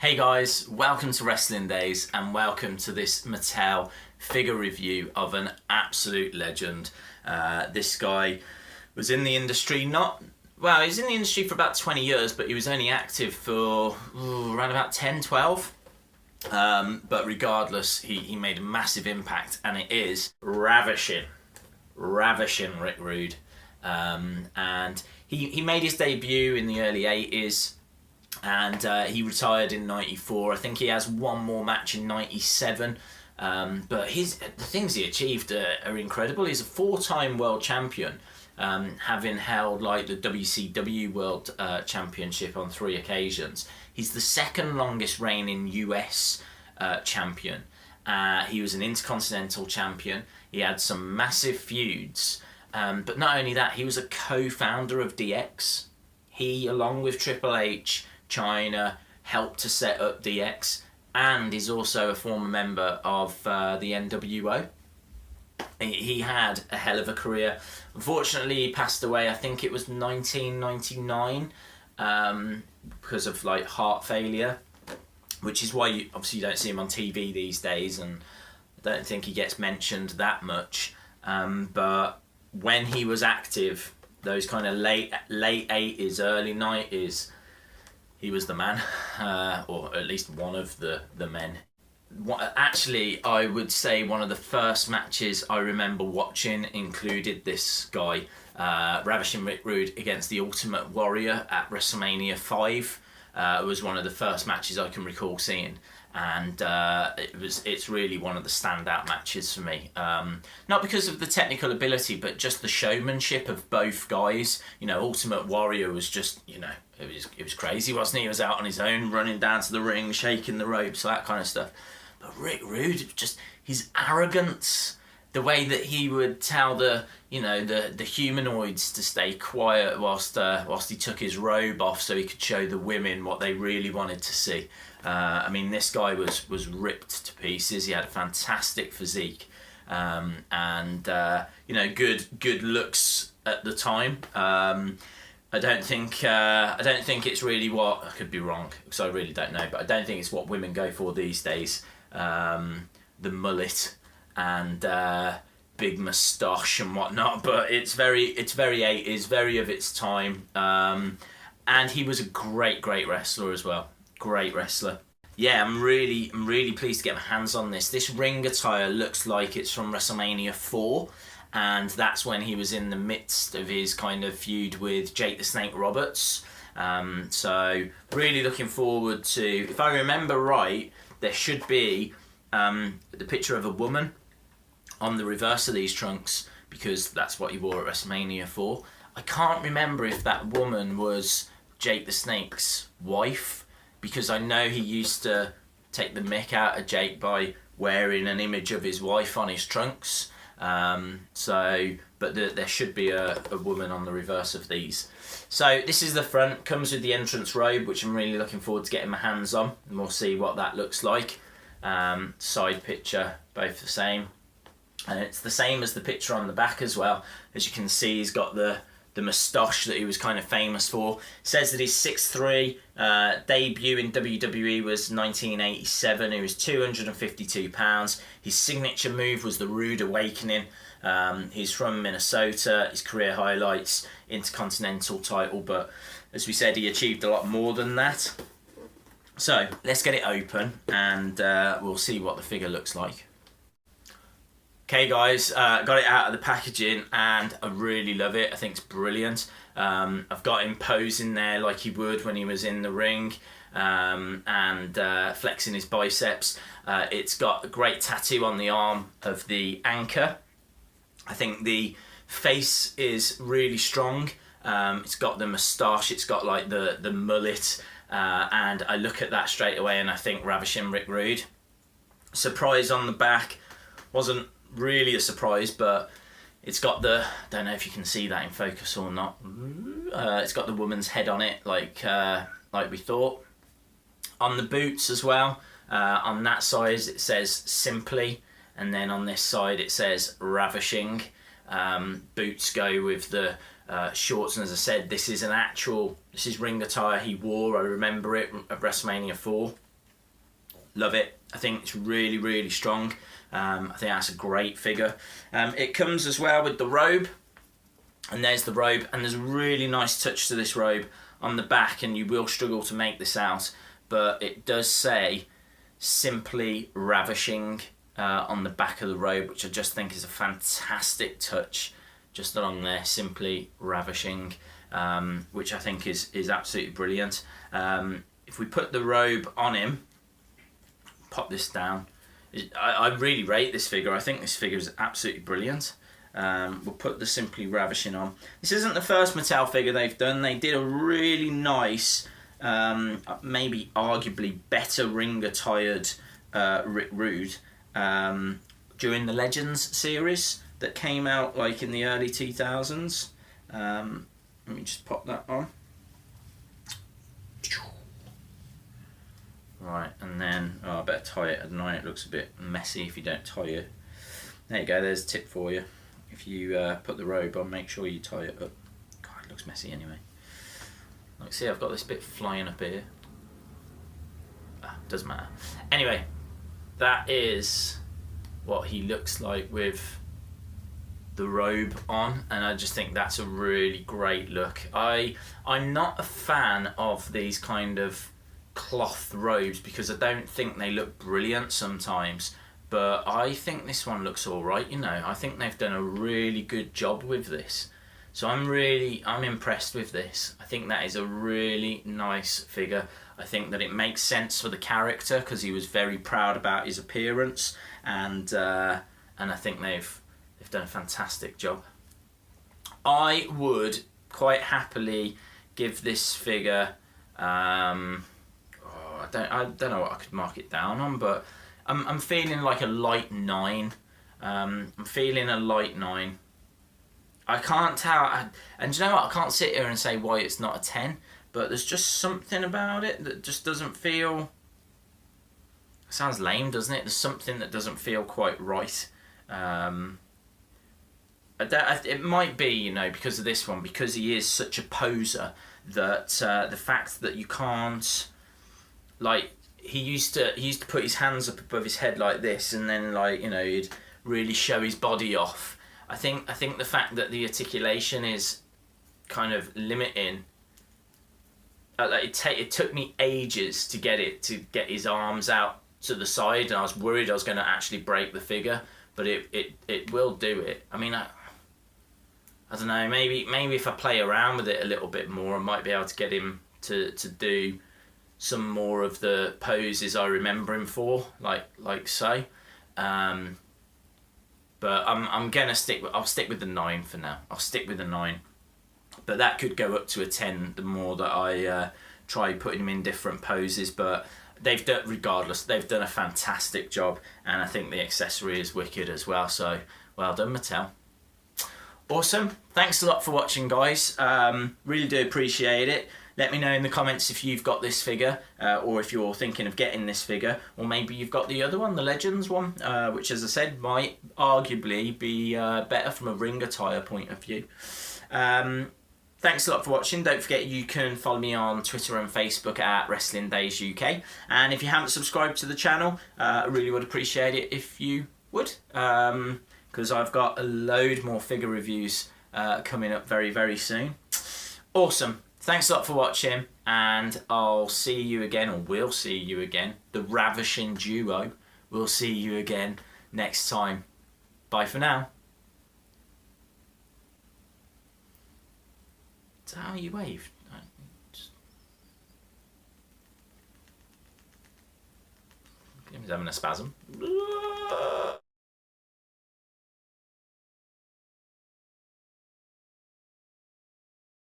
Hey guys, welcome to Wrestling Days and welcome to this Mattel figure review of an absolute legend. This guy was in the industry he was in the industry for about 20 years, but he was only active for around about 10, 12. But regardless, he made a massive impact, and it is Ravishing Rick Rude. And he made his debut in the early 80s. And he retired in 94. I think he has one more match in 97. But the things he achieved are incredible. He's a 4-time world champion, having held like the WCW World Championship on 3 occasions. He's the second longest reigning US champion. He was an Intercontinental champion. He had some massive feuds. But not only that, he was a co-founder of DX. He, along with Triple H, China, helped to set up DX, and is also a former member of the NWO. He had a hell of a career. Unfortunately, he passed away, I think it was 1999, because of like heart failure, which is why you don't see him on TV these days, and I don't think he gets mentioned that much. But when he was active, those kind of late 80s, early 90s, he was the man, or at least one of the men. Actually, I would say one of the first matches I remember watching included this guy, Ravishing Rick Rude against the Ultimate Warrior at WrestleMania 5. It was one of the first matches I can recall seeing, and it's really one of the standout matches for me. Not because of the technical ability, but just the showmanship of both guys. You know, Ultimate Warrior was just, it was crazy, wasn't he? He was out on his own, running down to the ring, shaking the ropes, that kind of stuff. But Rick Rude, just his arrogance, the way that he would tell the humanoids to stay quiet whilst he took his robe off so he could show the women what they really wanted to see. I mean, this guy was ripped to pieces. He had a fantastic physique, and good looks at the time. I don't think it's really what, I could be wrong because I really don't know, but I don't think it's what women go for these days. The mullet and big moustache and whatnot, but it's very 80s, very of its time. And he was a great wrestler as well. Great wrestler. Yeah, I'm really pleased to get my hands on this. This ring attire looks like it's from WrestleMania 4. And that's when he was in the midst of his kind of feud with Jake the Snake Roberts. So really looking forward to, if I remember right, there should be the picture of a woman on the reverse of these trunks, because that's what he wore at WrestleMania 4. I can't remember if that woman was Jake the Snake's wife, because I know he used to take the mick out of Jake by wearing an image of his wife on his trunks. But there should be a woman on the reverse of these. So this is the front, comes with the entrance robe, which I'm really looking forward to getting my hands on, and we'll see what that looks like. Side picture, both the same, and it's the same as the picture on the back as well. As you can see, he's got the moustache that he was kind of famous for. It says that he's 6'3", debut in WWE was 1987, he was 252 pounds. His signature move was the Rude Awakening. He's from Minnesota. His career highlights, Intercontinental title, but as we said, he achieved a lot more than that. So let's get it open and we'll see what the figure looks like. Okay guys, got it out of the packaging and I really love it. I think it's brilliant. I've got him posing there like he would when he was in the ring, and flexing his biceps. It's got a great tattoo on the arm of the anchor. I think the face is really strong. It's got the moustache, it's got like the mullet, and I look at that straight away and I think Ravishing Rick Rude. Surprise on the back, wasn't really a surprise, but it's got the, don't know if you can see that in focus or not, it's got the woman's head on it, like we thought. On the boots as well, on that side it says Simply, and then on this side it says Ravishing. Boots go with the shorts, and as I said, this is ring attire he wore. I remember it at WrestleMania 4. Love it. I think it's really, really strong. I think that's a great figure. It comes as well with the robe, and there's the robe, and there's a really nice touch to this robe on the back, and you will struggle to make this out, but it does say Simply Ravishing on the back of the robe, which I just think is a fantastic touch, just along there, Simply Ravishing, which I think is absolutely brilliant. If we put the robe on him, pop this down, I really rate this figure. I think this figure is absolutely brilliant. We'll put the Simply Ravishing on. This isn't the first Mattel figure they've done. They did a really nice, maybe arguably better ring-attired Rick Rude during the Legends series that came out like in the early 2000s. Let me just pop that on. Right, and then, I better tie it at night. It looks a bit messy if you don't tie it. There you go, there's a tip for you. If you put the robe on, make sure you tie it up. God, it looks messy anyway. Like, see, I've got this bit flying up here. Doesn't matter. Anyway, that is what he looks like with the robe on, and I just think that's a really great look. I'm not a fan of these kind of cloth robes because I don't think they look brilliant sometimes, but I think this one looks alright, you know. I think they've done a really good job with this, so I'm impressed with this. I think that is a really nice figure. I think that it makes sense for the character because he was very proud about his appearance, and I think they've done a fantastic job. I would quite happily give this figure I don't know what I could mark it down on, but I'm feeling like a light 9. I'm feeling a light 9. I can't tell, and you know what? I can't sit here and say why it's not a 10, but there's just something about it that just doesn't feel. It sounds lame, doesn't it? There's something that doesn't feel quite right. It might be, you know, because of this one, because he is such a poser, that the fact that you can't. Like, he used to put his hands up above his head like this, and then, like, you know, he'd really show his body off. I think the fact that the articulation is kind of limiting. It took me ages to get his arms out to the side, and I was worried I was going to actually break the figure, but it will do it. I mean, I don't know. Maybe if I play around with it a little bit more, I might be able to get him to do some more of the poses I remember him for, like so. But I'm gonna I'll stick with the 9 for now. I'll stick with the 9. But that could go up to a 10 the more that I try putting him in different poses. But they've done a fantastic job, and I think the accessory is wicked as well. So well done, Mattel. Awesome. Thanks a lot for watching, guys. Really do appreciate it. Let me know in the comments if you've got this figure, or if you're thinking of getting this figure, or maybe you've got the other one, the Legends one, which, as I said, might arguably be better from a ring attire point of view. Thanks a lot for watching. Don't forget you can follow me on Twitter and Facebook at Wrestling Days UK. And if you haven't subscribed to the channel, I really would appreciate it if you would, because I've got a load more figure reviews coming up very, very soon. Awesome. Thanks a lot for watching, and I'll see you again, or we'll see you again. The Ravishing duo. We'll see you again next time. Bye for now. Is that how you wave? He's having a spasm.